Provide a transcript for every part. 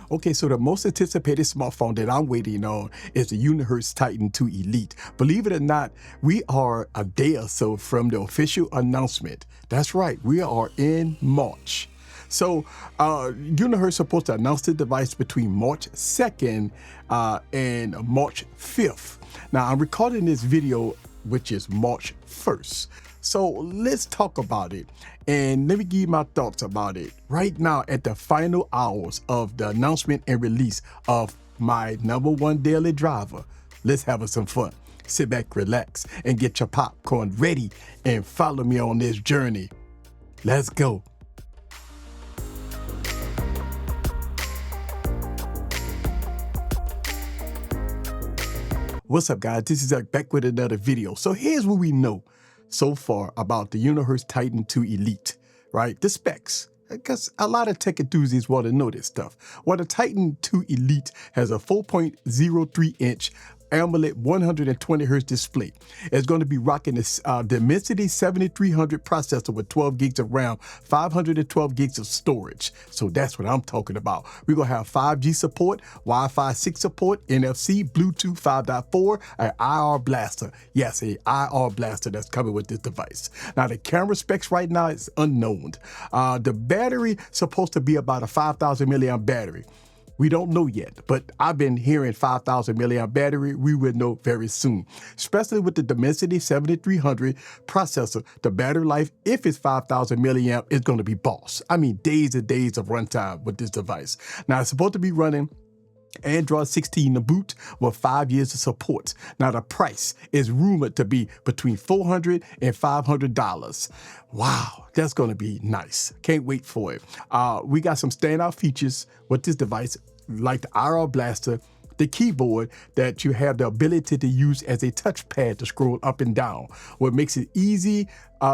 Okay, so the most anticipated smartphone that I'm waiting on is the Unihertz Titan 2 Elite. Believe it or not, we are a day or so from the official announcement. That's right, we are in March. So Unihertz is supposed to announce the device between March 2nd and March 5th. Now, I'm recording this video, which is March 1st. So let's talk about it, and let me give you my thoughts about it right now at the final hours of the announcement and release of my #1 daily driver. Let's have some fun. Sit back, relax, and get your popcorn ready and follow me on this journey. Let's go. What's up, guys? This is Eric back with another video. So here's what we know so far about the Unihertz Titan 2 Elite, right? The specs, because a lot of tech enthusiasts want to know this stuff. Well, the Titan 2 Elite has a 4.03-inch AMOLED 120 Hz display. It's going to be rocking this Dimensity 7300 processor with 12 gigs of RAM, 512 gigs of storage. So that's what I'm talking about. We're going to have 5G support, Wi-Fi 6 support, NFC, Bluetooth 5.4, an IR blaster. Yes, a IR blaster that's coming with this device. Now, the camera specs right now is unknown. The battery supposed to be about a 5,000 milliamp battery. We don't know yet, but I've been hearing 5,000 milliamp battery. We will know very soon, especially with the Dimensity 7300 processor. The battery life, if it's 5,000 milliamp, is going to be boss. I mean, days and days of runtime with this device. Now, it's supposed to be running Android 16 to boot with 5 years of support. Now, the price is rumored to be between $400 and $500. Wow, that's going to be nice. Can't wait for it. We got some standout features with this device, like the IR blaster, the keyboard that you have the ability to use as a touchpad to scroll up and down, what makes it easy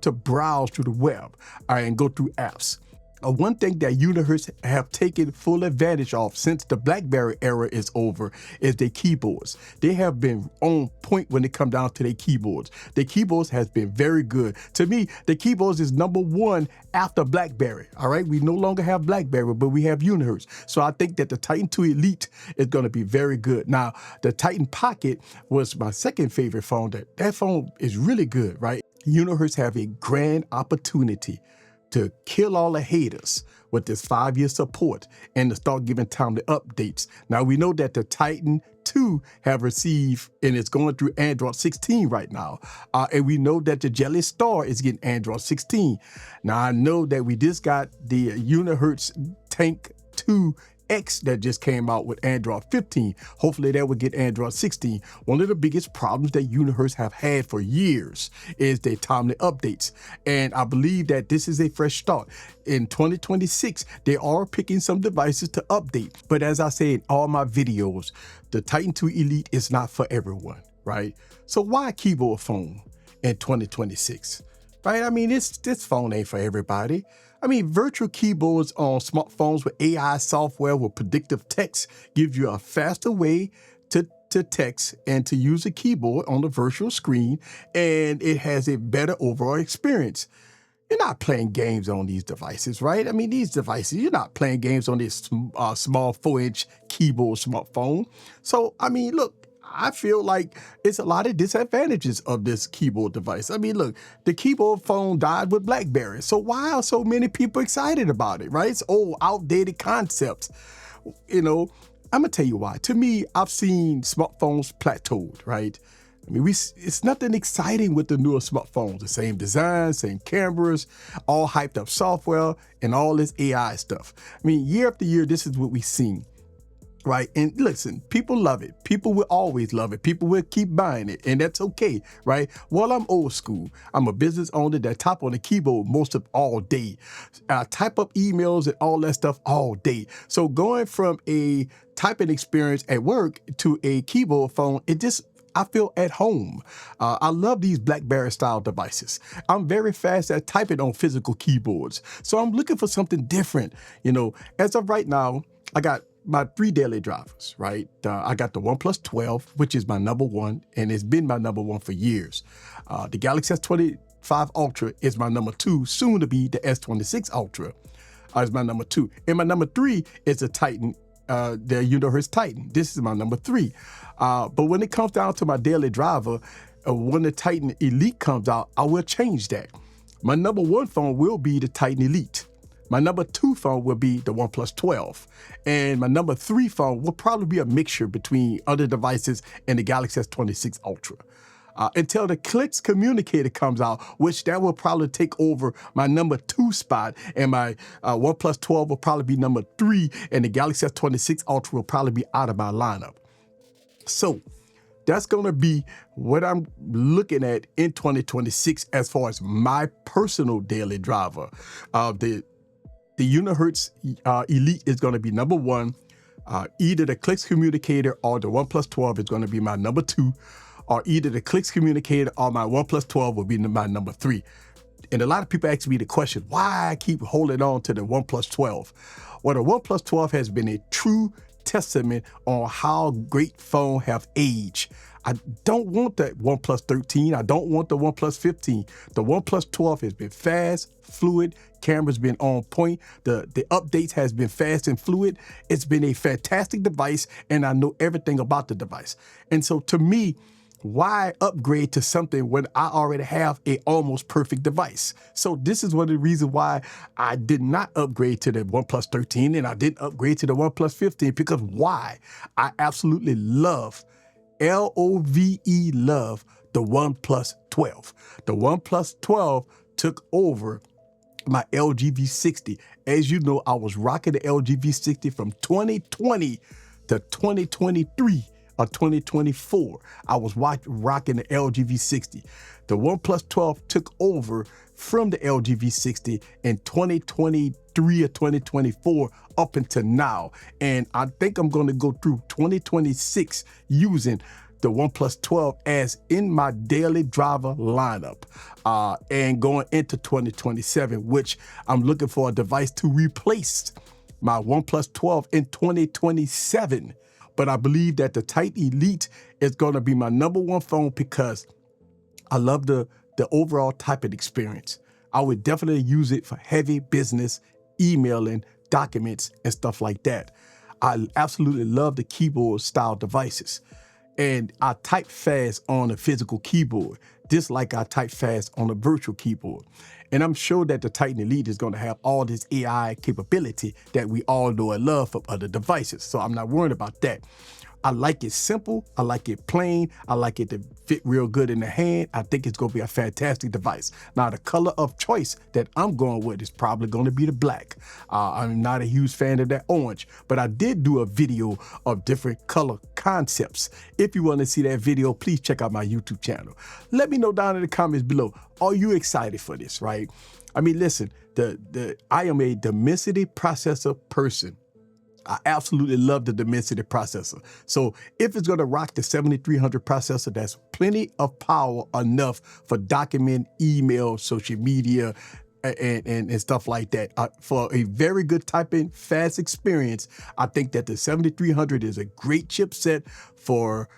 to browse through the web and go through apps. One thing that Unihertz have taken full advantage of since the BlackBerry era is over is their keyboards. They have been on point when it comes down to their keyboards. The keyboards has been very good. To me, the keyboards is #1 after BlackBerry. All right, we no longer have BlackBerry, but we have Unihertz. So I think that the Titan 2 Elite is going to be very good. Now, the Titan Pocket was my second favorite phone. That phone is really good, right? Unihertz have a grand opportunity to kill all the haters with this 5-year support and to start giving timely updates. Now, we know that the Titan 2 have received, and it's going through Android 16 right now. And we know that the Jelly Star is getting Android 16. Now, I know that we just got the Unihertz Tank 2 X that just came out with Android 15. Hopefully that will get Android 16. One of the biggest problems that Unihertz have had for years is their timely updates. And I believe that this is a fresh start. In 2026, they are picking some devices to update. But as I say in all my videos, the Titan 2 Elite is not for everyone, right? So why a keyboard phone in 2026? Right? I mean, this phone ain't for everybody. I mean, virtual keyboards on smartphones with AI software with predictive text gives you a faster way to text and to use a keyboard on the virtual screen, and it has a better overall experience. You're not playing games on these devices, right? I mean, these devices, you're not playing games on this small 4-inch keyboard smartphone. So, I mean, look, I feel like it's a lot of disadvantages of this keyboard device. I mean, look, the keyboard phone died with BlackBerry. So why are so many people excited about it, right? It's old, outdated concepts. You know, I'm going to tell you why. To me, I've seen smartphones plateaued, right? I mean, it's nothing exciting with the newer smartphones. The same design, same cameras, all hyped up software, and all this AI stuff. I mean, year after year, this is what we've seen. Right. And listen, people love it. People will always love it. People will keep buying it. And that's okay. Right. Well, I'm old school. I'm a business owner that type on the keyboard most of all day. Type up emails and all that stuff all day. So going from a typing experience at work to a keyboard phone, I feel at home. I love these BlackBerry style devices. I'm very fast at typing on physical keyboards. So I'm looking for something different. You know, as of right now, I got my 3 daily drivers, right? I got the OnePlus 12, which is my #1, and it's been my #1 for years. The Galaxy S25 Ultra is my #2, soon to be the S26 Ultra is my #2. And my #3 is the Titan the Unihertz Titan. This is my number 3. But when it comes down to my daily driver, when the Titan Elite comes out, I will change that. My number 1 phone will be the Titan Elite. My number 2 phone will be the OnePlus 12. And my number 3 phone will probably be a mixture between other devices and the Galaxy S26 Ultra. Until the Clicks communicator comes out, which that will probably take over my number 2 spot, and my OnePlus 12 will probably be number 3, and the Galaxy S26 Ultra will probably be out of my lineup. So that's going to be what I'm looking at in 2026 as far as my personal daily driver. The Unihertz Elite is going to be number 1. Either the Clicks communicator or the OnePlus 12 is going to be my number 2. Or either the Clicks communicator or my OnePlus 12 will be my number 3. And a lot of people ask me the question, why I keep holding on to the OnePlus 12? Well, the OnePlus 12 has been a true testament on how great phones have aged. I don't want that OnePlus 13. I don't want the OnePlus 15. The OnePlus 12 has been fast, fluid, camera's been on point. The updates has been fast and fluid. It's been a fantastic device, and I know everything about the device. And so to me, why upgrade to something when I already have a almost perfect device? So this is one of the reasons why I did not upgrade to the OnePlus 13 and I didn't upgrade to the OnePlus 15, because why? I absolutely love, L-O-V-E, love the OnePlus 12. The OnePlus 12 took over my LG V60. As you know, I was rocking the LG V60 from 2020 to 2023. Or 2024, I was rocking the LG V60. The OnePlus 12 took over from the LG V60 in 2023 or 2024 up until now. And I think I'm going to go through 2026 using the OnePlus 12 as in my daily driver lineup, and going into 2027, which I'm looking for a device to replace my OnePlus 12 in 2027. But I believe that the Titan Elite is going to be my number 1 phone because I love the overall typing experience. I would definitely use it for heavy business, emailing, documents, and stuff like that. I absolutely love the keyboard style devices. And I type fast on a physical keyboard, just like I type fast on a virtual keyboard. And I'm sure that the Titan Elite is going to have all this AI capability that we all know and love from other devices. So I'm not worried about that. I like it simple. I like it plain. I like it to fit real good in the hand. I think it's going to be a fantastic device. Now, the color of choice that I'm going with is probably going to be the black. I'm not a huge fan of that orange, but I did do a video of different color concepts. If you want to see that video, please check out my YouTube channel. Let me know down in the comments below. Are you excited for this, right? I mean, listen, I am a Dimensity processor person. I absolutely love the Dimensity processor. So if it's going to rock the 7300 processor, that's plenty of power enough for document, email, social media, and stuff like that. For a very good typing, fast experience, I think that the 7300 is a great chipset for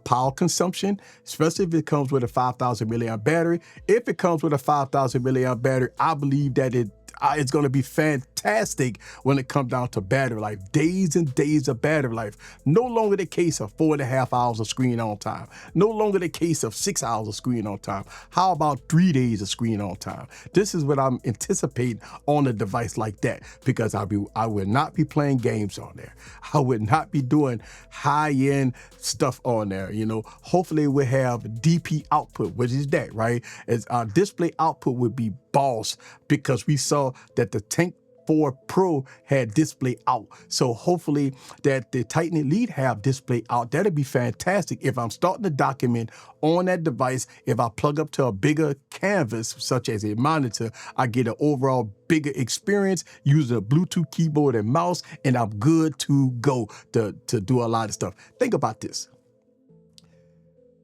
power consumption, especially if it comes with a 5,000 milliamp battery. If it comes with a 5,000 milliamp battery, I believe that it's going to be fantastic when it comes down to battery life. Days and days of battery life. No longer the case of 4.5 hours of screen on time. No longer the case of 6 hours of screen on time. How about 3 days of screen on time? This is what I'm anticipating on a device like that, because I will not be playing games on there. I would not be doing high-end stuff on there. You know, hopefully we'll have DP output, which is that, right? As our display output would be boss, because we saw that the Tank 4 Pro had display out. So hopefully that the Titan Elite have display out. That'd be fantastic. If I'm starting to document on that device, if I plug up to a bigger canvas, such as a monitor, I get an overall bigger experience using a Bluetooth keyboard and mouse, and I'm good to go to do a lot of stuff. Think about this.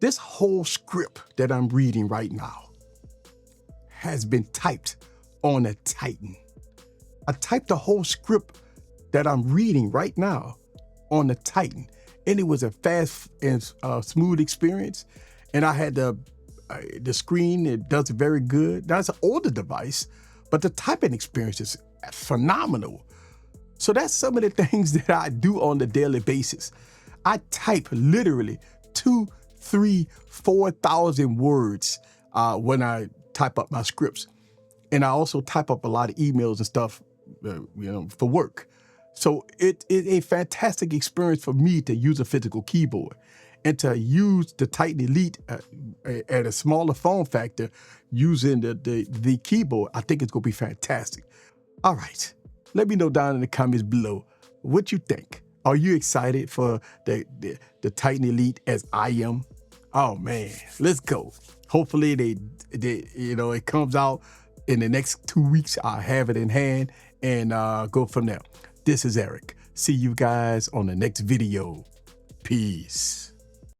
This whole script that I'm reading right now has been typed on a Titan. I typed the whole script that I'm reading right now on the Titan, and it was a fast and smooth experience. And I had the screen, it does it very good. Now, it's an older device, but the typing experience is phenomenal. So that's some of the things that I do on a daily basis. I type literally 2, 3, 4,000 words when I type up my scripts. And I also type up a lot of emails and stuff, for work. So it is a fantastic experience for me to use a physical keyboard and to use the Titan Elite at a smaller form factor using the keyboard. I think it's going to be fantastic. All right. Let me know down in the comments below what you think. Are you excited for the Titan Elite as I am? Oh man, let's go. Hopefully it comes out in the next 2 weeks. I'll have it in hand and go from there. This is Eric. See you guys on the next video. Peace.